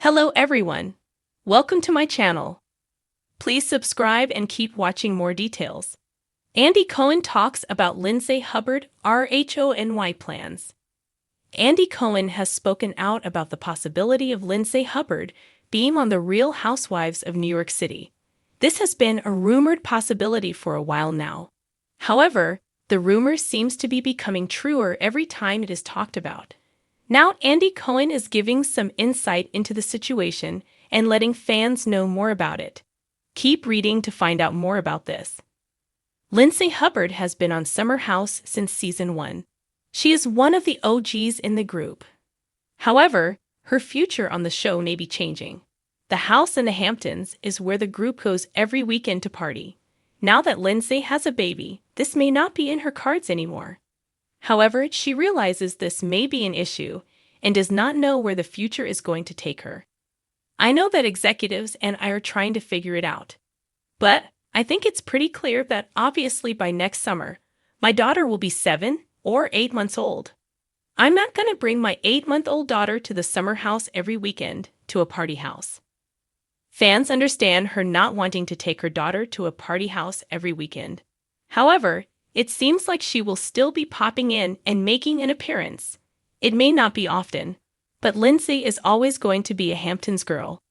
Hello everyone. Welcome to my channel. Please subscribe and keep watching more details. Andy Cohen talks about Lindsay Hubbard RHONY plans. Andy Cohen has spoken out about the possibility of Lindsay Hubbard being on The Real Housewives of New York City. This has been a rumored possibility for a while now. However, the rumor seems to be becoming truer every time it is talked about. Now Andy Cohen is giving some insight into the situation and letting fans know more about it. Keep reading to find out more about this. Lindsay Hubbard has been on Summer House since season 1. She is one of the OGs in the group. However, her future on the show may be changing. The house in the Hamptons is where the group goes every weekend to party. Now that Lindsay has a baby, this may not be in her cards anymore. However, she realizes this may be an issue and does not know where the future is going to take her. I know that executives and I are trying to figure it out. But I think it's pretty clear that obviously by next summer, my daughter will be 7 or 8 months old. I'm not going to bring my 8-month-old daughter to the summer house every weekend to a party house. Fans understand her not wanting to take her daughter to a party house every weekend. However, it seems like she will still be popping in and making an appearance. It may not be often, but Lindsay is always going to be a Hamptons girl.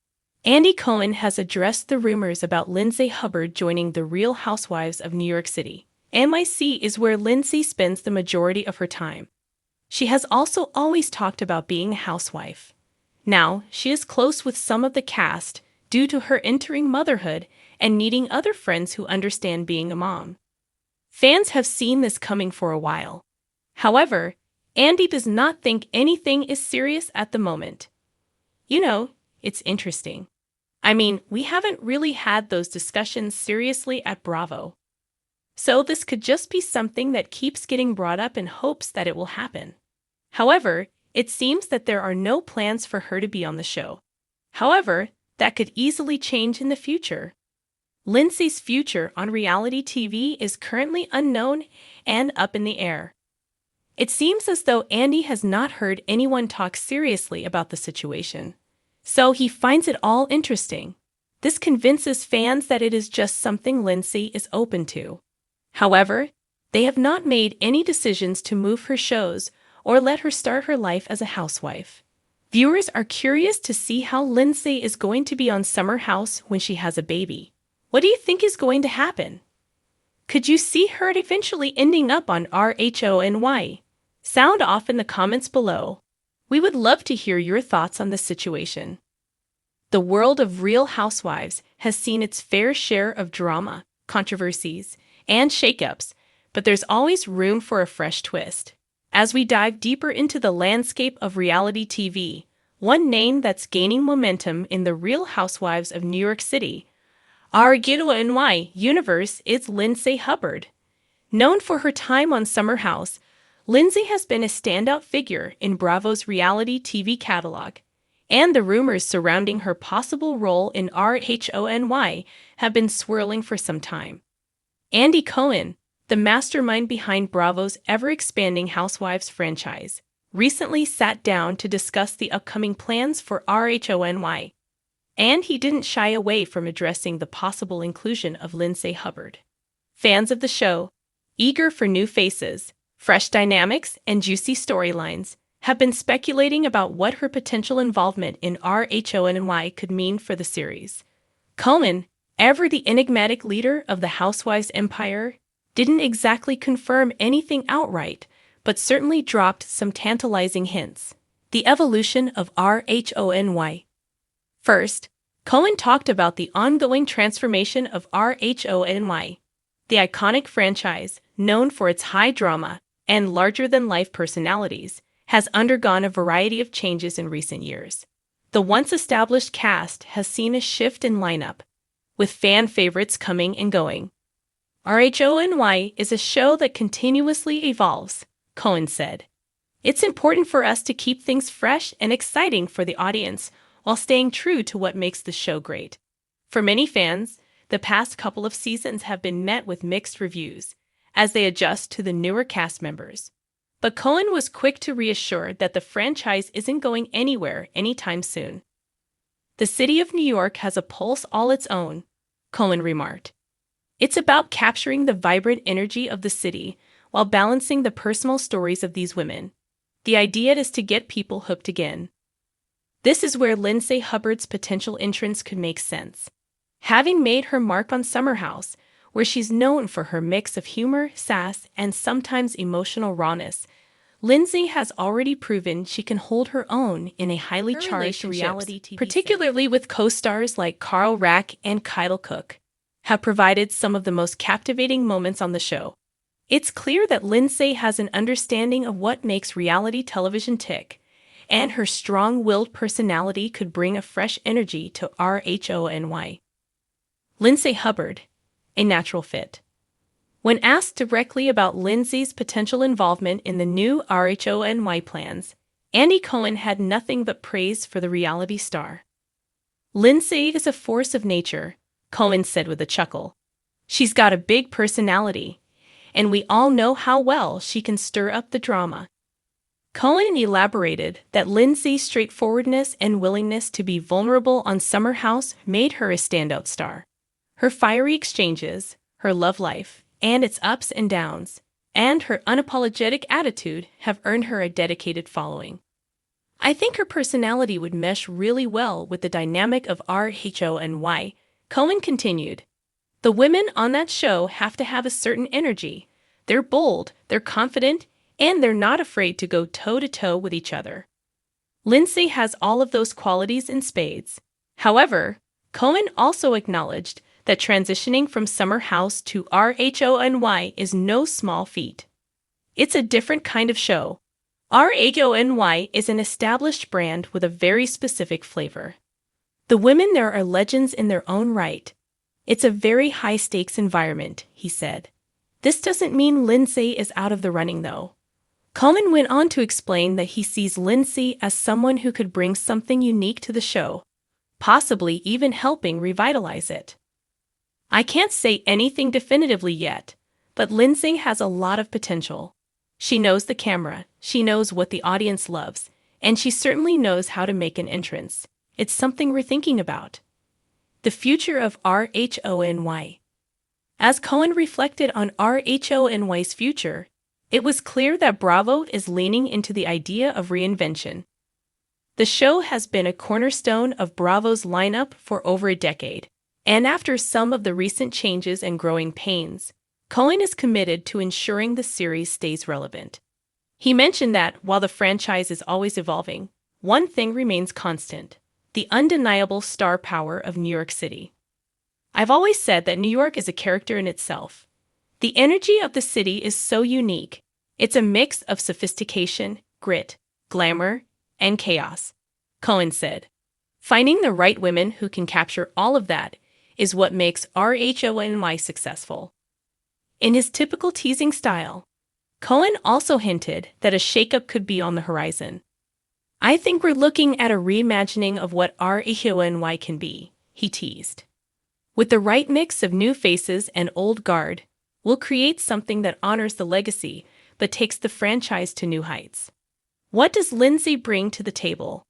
Andy Cohen has addressed the rumors about Lindsay Hubbard joining The Real Housewives of New York City. NYC is where Lindsay spends the majority of her time. She has also always talked about being a housewife. Now, she is close with some of the cast due to her entering motherhood and needing other friends who understand being a mom. Fans have seen this coming for a while. However, Andy does not think anything is serious at the moment. You know, it's interesting. I mean, we haven't really had those discussions seriously at Bravo. So this could just be something that keeps getting brought up in hopes that it will happen. However, it seems that there are no plans for her to be on the show. However, that could easily change in the future. Lindsay's future on reality TV is currently unknown and up in the air. It seems as though Andy has not heard anyone talk seriously about the situation. So he finds it all interesting. This convinces fans that it is just something Lindsay is open to. However, they have not made any decisions to move her shows or let her start her life as a housewife. Viewers are curious to see how Lindsay is going to be on Summer House when she has a baby. What do you think is going to happen? Could you see her eventually ending up on RHONY? Sound off in the comments below. We would love to hear your thoughts on this situation. The world of Real Housewives has seen its fair share of drama, controversies, and shakeups, but there's always room for a fresh twist. As we dive deeper into the landscape of reality TV, one name that's gaining momentum in the Real Housewives of New York City RHONY universe is Lindsay Hubbard. Known for her time on Summer House, Lindsay has been a standout figure in Bravo's reality TV catalog, and the rumors surrounding her possible role in RHONY have been swirling for some time. Andy Cohen, the mastermind behind Bravo's ever-expanding Housewives franchise, recently sat down to discuss the upcoming plans for RHONY. And he didn't shy away from addressing the possible inclusion of Lindsay Hubbard. Fans of the show, eager for new faces, fresh dynamics, and juicy storylines, have been speculating about what her potential involvement in RHONY could mean for the series. Cohen, ever the enigmatic leader of the Housewives empire, didn't exactly confirm anything outright, but certainly dropped some tantalizing hints. The evolution of RHONY. First, Cohen talked about the ongoing transformation of RHONY. The iconic franchise, known for its high drama and larger-than-life personalities, has undergone a variety of changes in recent years. The once-established cast has seen a shift in lineup, with fan favorites coming and going. RHONY is a show that continuously evolves, Cohen said. It's important for us to keep things fresh and exciting for the audience while staying true to what makes the show great. For many fans, the past couple of seasons have been met with mixed reviews as they adjust to the newer cast members. But Cohen was quick to reassure that the franchise isn't going anywhere anytime soon. The city of New York has a pulse all its own, Cohen remarked. It's about capturing the vibrant energy of the city while balancing the personal stories of these women. The idea is to get people hooked again. This is where Lindsay Hubbard's potential entrance could make sense. Having made her mark on Summer House, where she's known for her mix of humor, sass, and sometimes emotional rawness, Lindsay has already proven she can hold her own in a highly charged reality TV, particularly with co-stars like Carl Rack and Kyle Cook, have provided some of the most captivating moments on the show. It's clear that Lindsay has an understanding of what makes reality television tick, and her strong-willed personality could bring a fresh energy to RHONY. Lindsay Hubbard, a natural fit. When asked directly about Lindsay's potential involvement in the new RHONY plans, Andy Cohen had nothing but praise for the reality star. Lindsay is a force of nature, Cohen said with a chuckle. She's got a big personality, and we all know how well she can stir up the drama. Cohen elaborated that Lindsay's straightforwardness and willingness to be vulnerable on Summer House made her a standout star. Her fiery exchanges, her love life, and its ups and downs, and her unapologetic attitude have earned her a dedicated following. I think her personality would mesh really well with the dynamic of RHONY, Cohen continued. The women on that show have to have a certain energy. They're bold, they're confident, and they're not afraid to go toe-to-toe with each other. Lindsay has all of those qualities in spades. However, Cohen also acknowledged that transitioning from Summer House to RHONY is no small feat. It's a different kind of show. RHONY is an established brand with a very specific flavor. The women there are legends in their own right. It's a very high-stakes environment, he said. This doesn't mean Lindsay is out of the running, though. Cohen went on to explain that he sees Lindsay as someone who could bring something unique to the show, possibly even helping revitalize it. I can't say anything definitively yet, but Lindsay has a lot of potential. She knows the camera, she knows what the audience loves, and she certainly knows how to make an entrance. It's something we're thinking about. The future of RHONY. As Cohen reflected on RHONY's future, it was clear that Bravo is leaning into the idea of reinvention. The show has been a cornerstone of Bravo's lineup for over a decade. And after some of the recent changes and growing pains, Cohen is committed to ensuring the series stays relevant. He mentioned that, while the franchise is always evolving, one thing remains constant: the undeniable star power of New York City. I've always said that New York is a character in itself. The energy of the city is so unique. It's a mix of sophistication, grit, glamour, and chaos, Cohen said. Finding the right women who can capture all of that is what makes RHONY successful. In his typical teasing style, Cohen also hinted that a shakeup could be on the horizon. I think we're looking at a reimagining of what RHONY can be, he teased. With the right mix of new faces and old guard, we'll create something that honors the legacy but takes the franchise to new heights. What does Lindsay bring to the table?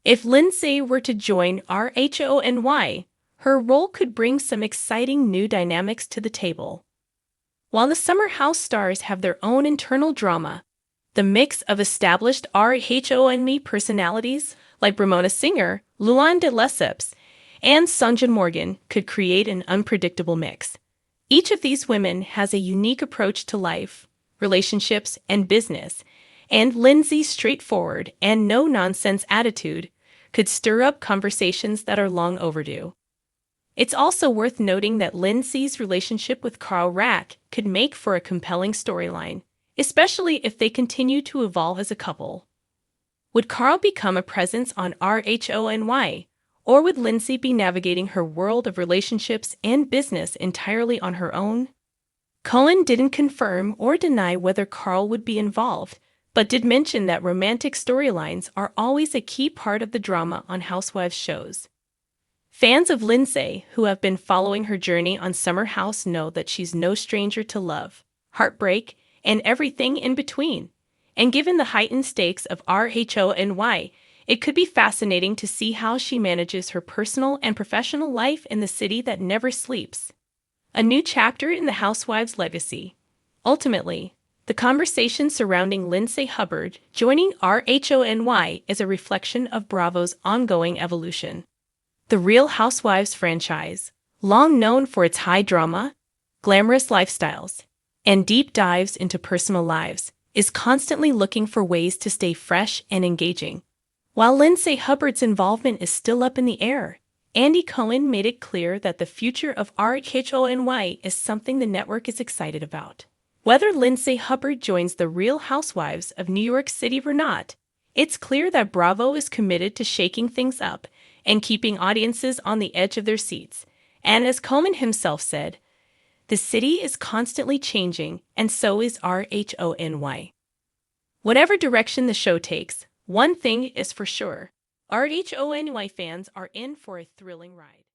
If Lindsay were to join RHONY, her role could bring some exciting new dynamics to the table. While the Summer House stars have their own internal drama, the mix of established RHONY personalities like Ramona Singer, Luann de Lesseps, and Sonja Morgan could create an unpredictable mix. Each of these women has a unique approach to life, relationships, and business, and Lindsay's straightforward and no-nonsense attitude could stir up conversations that are long overdue. It's also worth noting that Lindsay's relationship with Carl Rack could make for a compelling storyline, especially if they continue to evolve as a couple. Would Carl become a presence on RHONY, or would Lindsay be navigating her world of relationships and business entirely on her own? Cohen didn't confirm or deny whether Carl would be involved, but did mention that romantic storylines are always a key part of the drama on Housewives shows. Fans of Lindsay who have been following her journey on Summer House know that she's no stranger to love, heartbreak, and everything in between. And given the heightened stakes of RHONY, It could be fascinating to see how she manages her personal and professional life in the city that never sleeps. A new chapter in the Housewives' legacy. Ultimately, the conversation surrounding Lindsay Hubbard joining RHONY is a reflection of Bravo's ongoing evolution. The Real Housewives franchise, long known for its high drama, glamorous lifestyles, and deep dives into personal lives, is constantly looking for ways to stay fresh and engaging. While Lindsay Hubbard's involvement is still up in the air, Andy Cohen made it clear that the future of RHONY is something the network is excited about. Whether Lindsay Hubbard joins the Real Housewives of New York City or not, it's clear that Bravo is committed to shaking things up and keeping audiences on the edge of their seats. And as Cohen himself said, the city is constantly changing, and so is RHONY. Whatever direction the show takes, one thing is for sure. RHONY fans are in for a thrilling ride.